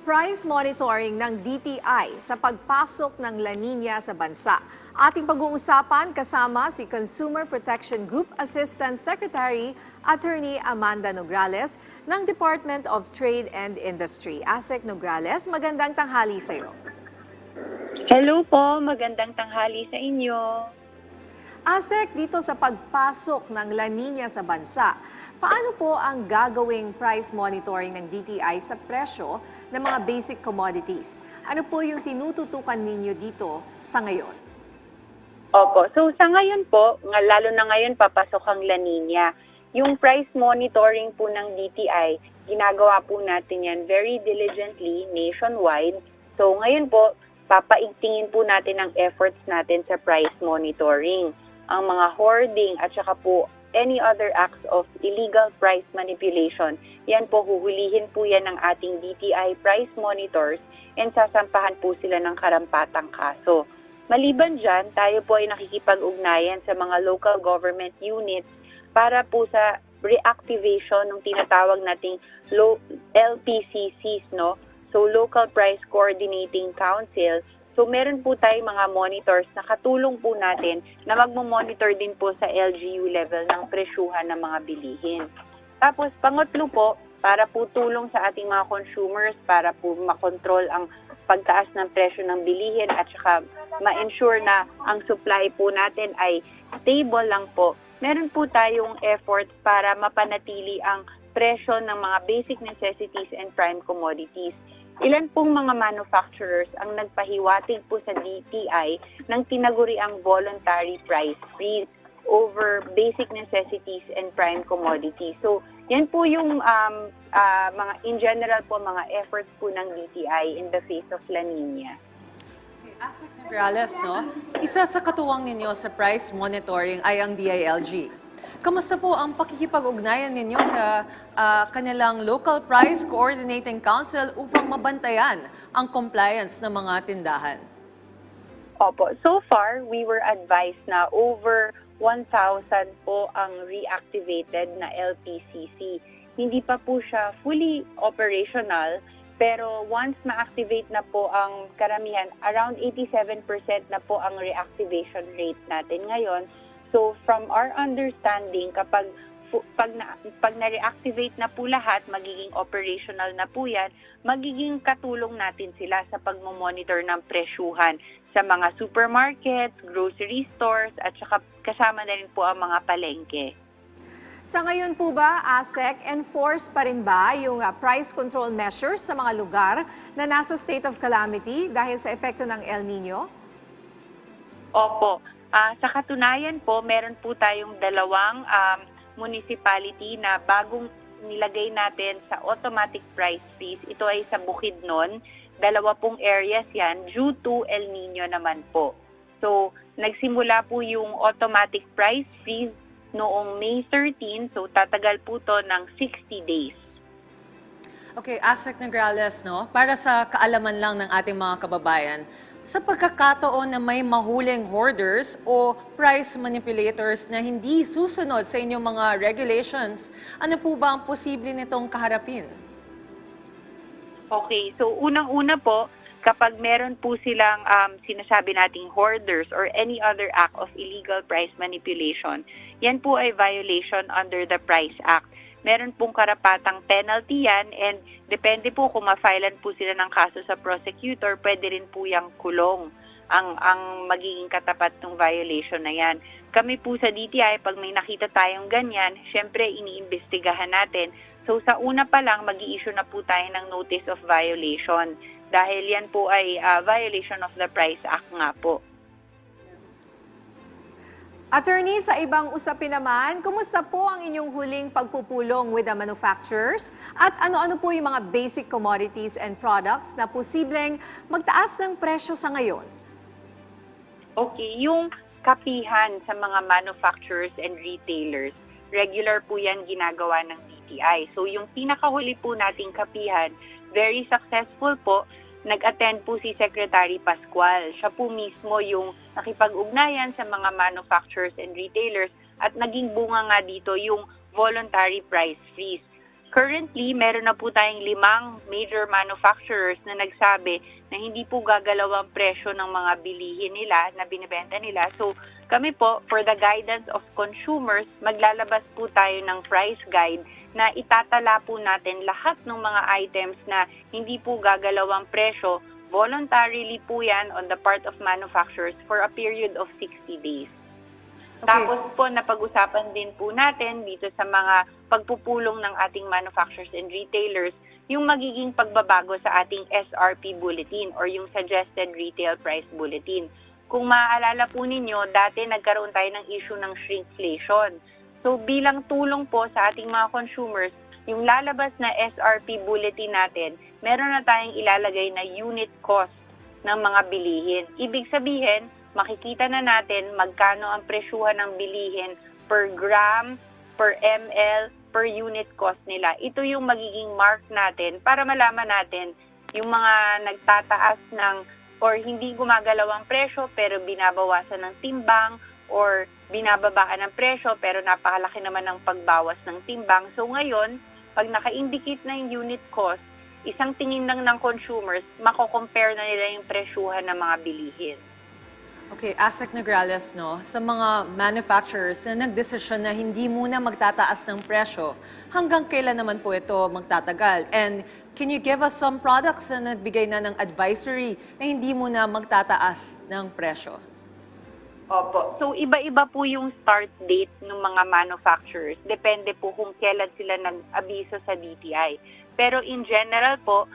price monitoring ng DTI sa pagpasok ng La Nina sa bansa. Ating pag-uusapan kasama si Consumer Protection Group Assistant Secretary Attorney Amanda Nograles ng Department of Trade and Industry. ASEC Nograles, magandang tanghali sa iyo. Hello po, magandang tanghali sa inyo. ASEC, dito sa pagpasok ng La Nina sa bansa, paano po ang gagawing price monitoring ng DTI sa presyo ng mga basic commodities? Ano po yung tinututukan ninyo dito sa ngayon? Opo, so sa ngayon po, lalo na ngayon papasok ang La Nina. Yung price monitoring po ng DTI, ginagawa po natin yan very diligently nationwide. So ngayon po, papaigtingin po natin ang efforts natin sa price monitoring. Ang mga hoarding at saka po any other acts of illegal price manipulation, yan po huhulihin po yan ng ating DTI price monitors and sasampahan po sila ng karampatang kaso. Maliban dyan, tayo po ay nakikipag-ugnayan sa mga local government units para po sa reactivation ng tinatawag nating LPCCs, no? So Local Price Coordinating Council. So meron po tayong mga monitors na katulong po natin na magmo-monitor din po sa LGU level ng presyuhan ng mga bilihin. Tapos pangatlo po, para po tulong sa ating mga consumers para po makontrol ang pagtaas ng presyo ng bilihin at saka ma-ensure na ang supply po natin ay stable lang po. Meron po tayong efforts para mapanatili ang presyo ng mga basic necessities and prime commodities. Ilan pong mga manufacturers ang nagpahiwatig po sa DTI ng tinaguriang voluntary price freeze over basic necessities and prime commodities. So, yan po yung mga in general po mga efforts po ng DTI in the face of La Nina. Okay, ASEC Nograles, no? Isa sa katuwang ninyo sa price monitoring ay ang DILG. Kamusta po ang pakikipag-ugnayan ninyo sa kanilang Local Price Coordinating Council upang mabantayan ang compliance ng mga tindahan? Opo, so far we were advised na over 1,000 po ang reactivated na LPCC. Hindi pa po siya fully operational, pero once ma-activate na po ang karamihan, around 87% na po ang reactivation rate natin ngayon. So from our understanding, pag na-reactivate na po lahat, magiging operational na po yan, magiging katulong natin sila sa pagmamonitor ng presyuhan sa mga supermarkets, grocery stores, at saka kasama na rin po ang mga palengke. Sa ngayon po ba, ASEC, enforce pa rin ba yung price control measures sa mga lugar na nasa state of calamity dahil sa epekto ng El Nino? Opo. Sa katunayan po, meron po tayong dalawang municipality na bagong nilagay natin sa automatic price freeze. Ito ay sa Bukidnon. 2 pong areas yan due to El Nino naman po. So, nagsimula po yung automatic price freeze noong May 13. So, tatagal po to ng 60 days. Okay, ASEC Nograles, no? Para sa kaalaman lang ng ating mga kababayan, sa pagkakataon na may mahuling hoarders o price manipulators na hindi susunod sa inyong mga regulations, ano po ba ang posible nitong kaharapin? Okay, so unang-una po, kapag meron po silang sinasabi nating hoarders or any other act of illegal price manipulation, yan po ay violation under the Price Act. Meron pong karapatang penalty yan and depende po kung ma-filean po sila ng kaso sa prosecutor, pwede rin po yung kulong ang magiging katapat ng violation na yan. Kami po sa DTI, pag may nakita tayong ganyan, syempre iniimbestigahan natin. So sa una pa lang, mag-i-issue na po tayo ng notice of violation dahil yan po ay violation of the Price Act nga po. Attorney, sa ibang usapin naman, kumusta po ang inyong huling pagpupulong with the manufacturers? At ano-ano po yung mga basic commodities and products na posibleng magtaas ng presyo sa ngayon? Okay, yung kapihan sa mga manufacturers and retailers, regular po yan ginagawa ng DTI. So yung pinakahuli po nating kapihan, very successful po. Nag-attend po si Secretary Pascual. Siya po mismo yung nakipag-ugnayan sa mga manufacturers and retailers at naging bunga nga dito yung voluntary price freeze. Currently, meron na po tayong 5 major manufacturers na nagsabi na hindi po gagalaw ang presyo ng mga bilihin nila na binibenta nila. So, kami po, for the guidance of consumers, maglalabas po tayo ng price guide na itatala po natin lahat ng mga items na hindi po gagalaw ang presyo. Voluntarily po yan on the part of manufacturers for a period of 60 days. Okay. Tapos po, napag-usapan din po natin dito sa mga pagpupulong ng ating manufacturers and retailers yung magiging pagbabago sa ating SRP bulletin or yung Suggested Retail Price Bulletin. Kung maaalala po ninyo, dati nagkaroon tayo ng issue ng shrinkflation. So bilang tulong po sa ating mga consumers, yung lalabas na SRP bulletin natin, meron na tayong ilalagay na unit cost ng mga bilihin. Ibig sabihin, makikita na natin magkano ang presyuhan ng bilihin per gram, per ml, per unit cost nila. Ito yung magiging mark natin para malaman natin yung mga nagtataas ng or hindi gumagalaw ang presyo pero binabawasan ng timbang or binababaan ng presyo pero napakalaki naman ng pagbawas ng timbang. So ngayon, pag naka-indicate na yung unit cost, isang tingin lang ng consumers, mako-compare na nila yung presyuhan ng mga bilihin. Okay, Asek Nograles, no, sa mga manufacturers na nagdesisyon na hindi muna magtataas ng presyo, hanggang kailan naman po ito magtatagal? And can you give us some products na nagbigay na ng advisory na hindi muna magtataas ng presyo? Opo. So, iba-iba po yung start date ng mga manufacturers. Depende po kung kailan sila nag-abiso sa DTI. Pero in general po,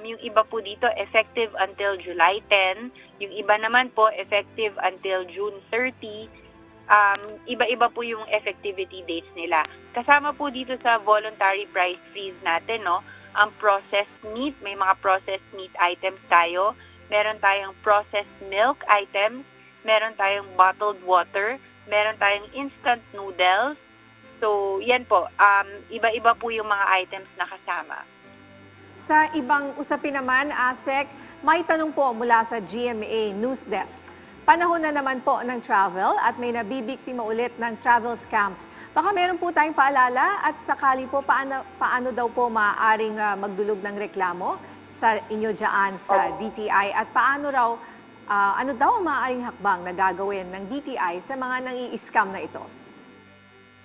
yung iba po dito effective until July 10, yung iba naman po effective until June 30. Iba-iba po yung effectivity dates nila. Kasama po dito sa voluntary price freeze natin, no, ang processed meat. May mga processed meat items tayo. Meron tayong processed milk items. Meron tayong bottled water. Meron tayong instant noodles. So, yan po. Iba-iba po yung mga items na kasama. Sa ibang usapin naman, Asek, may tanong po mula sa GMA News Desk. Panahon na naman po ng travel at may nabibiktima ulit ng travel scams. Baka meron po tayong paalala at sakali po paano daw po maaaring magdulog ng reklamo sa inyo dyan sa DTI at paano raw, ano daw ang maaaring hakbang na gagawin ng DTI sa mga nang-i-scam na ito?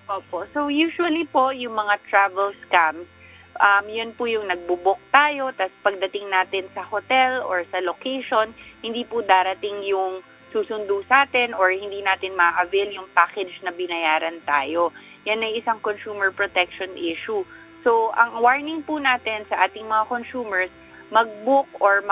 Opo. So usually po yung mga travel scams, yun po yung nagbubook tayo, tapos pagdating natin sa hotel or sa location, hindi po darating yung susundo sa atin or hindi natin ma-avail yung package na binayaran tayo. Yan ay isang consumer protection issue. So, ang warning po natin sa ating mga consumers, mag-book or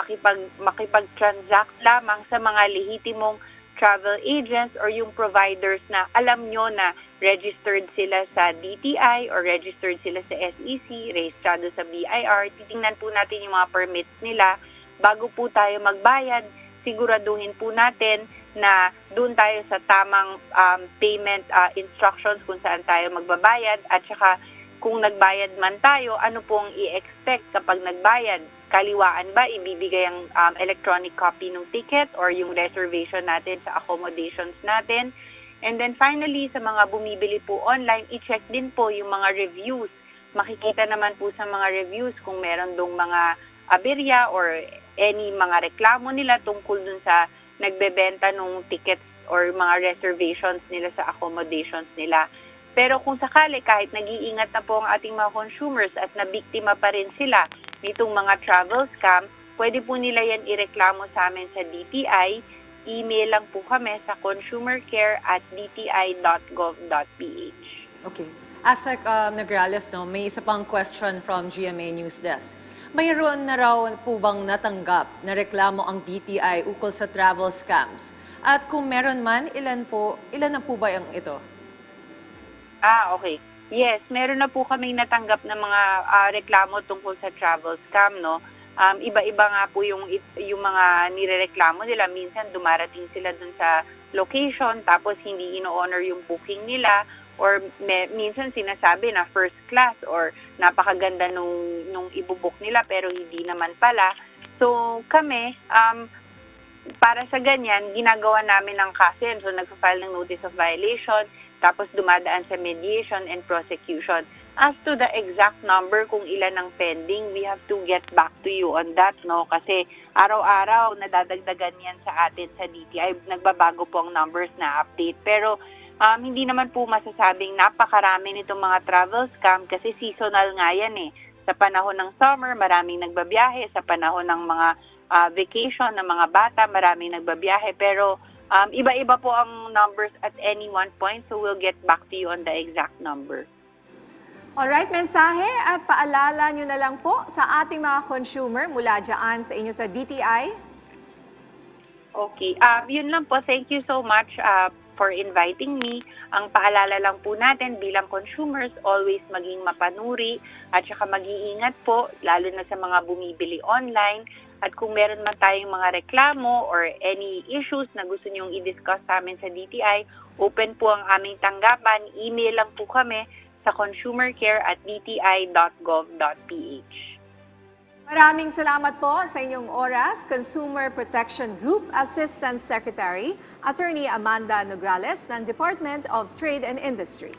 makipag-transact lamang sa mga lehitimong travel agents or yung providers na alam nyo na registered sila sa DTI or registered sila sa SEC, rehistrado sa BIR. Titingnan po natin yung mga permits nila. Bago po tayo magbayad, siguraduhin po natin na doon tayo sa tamang payment instructions kung saan tayo magbabayad at saka kung nagbayad man tayo, ano pong i-expect kapag nagbayad? Kaliwaan ba ibibigay ang electronic copy ng ticket or yung reservation natin sa accommodations natin? And then finally, sa mga bumibili po online, i-check din po yung mga reviews. Makikita naman po sa mga reviews kung meron dong mga aberya or any mga reklamo nila tungkol dun sa nagbebenta ng tickets or mga reservations nila sa accommodations nila. Pero kung sakali, kahit nag-iingat na po ang ating mga consumers at nabiktima pa rin sila nitong mga travel scam, pwede po nila yan ireklamo sa amin sa DTI. Email lang po kami sa consumercare@dti.gov.ph. Okay. Asek Nograles, no, may isa pang question from GMA News Desk. Mayroon na raw po bang natanggap na reklamo ang DTI ukol sa travel scams? At kung meron man, ilan na po ba ang ito? Okay. Yes, meron na po kaming natanggap na mga reklamo tungkol sa travel scam, no? Iba-iba nga po yung mga nirereklamo nila. Minsan dumarating sila dun sa location tapos hindi ino-honor yung booking nila or minsan sinasabi na first class or napakaganda nung ibubook nila pero hindi naman pala. So kami, para sa ganyan, ginagawa namin ng kaso. So, nagpa-file ng notice of violation, tapos dumadaan sa mediation and prosecution. As to the exact number kung ilan ang pending, we have to get back to you on that, no? Kasi araw-araw nadadagdagan yan sa atin sa DTI. Nagbabago po ang numbers na update. Pero hindi naman po masasabing napakarami nitong mga travel scam kasi seasonal nga yan eh. Sa panahon ng summer, maraming nagbabiyahe. Sa panahon ng mga vacation ng mga bata, maraming nagbabiyahe. Pero iba-iba po ang numbers at any one point, so we'll get back to you on the exact number. Alright, mensahe at paalala nyo na lang po sa ating mga consumer mula dyan sa inyo sa DTI. Okay, yun lang po. Thank you so much for inviting me. Ang paalala lang po natin bilang consumers, always maging mapanuri at saka mag-iingat po, lalo na sa mga bumibili online. At kung meron man tayong mga reklamo or any issues na gusto nyong i-discuss sa amin sa DTI, open po ang aming tanggapan. Email lang po kami sa consumercare@dti.gov.ph. Maraming salamat po sa inyong oras, Consumer Protection Group Assistant Secretary, Attorney Amanda Nograles ng Department of Trade and Industry.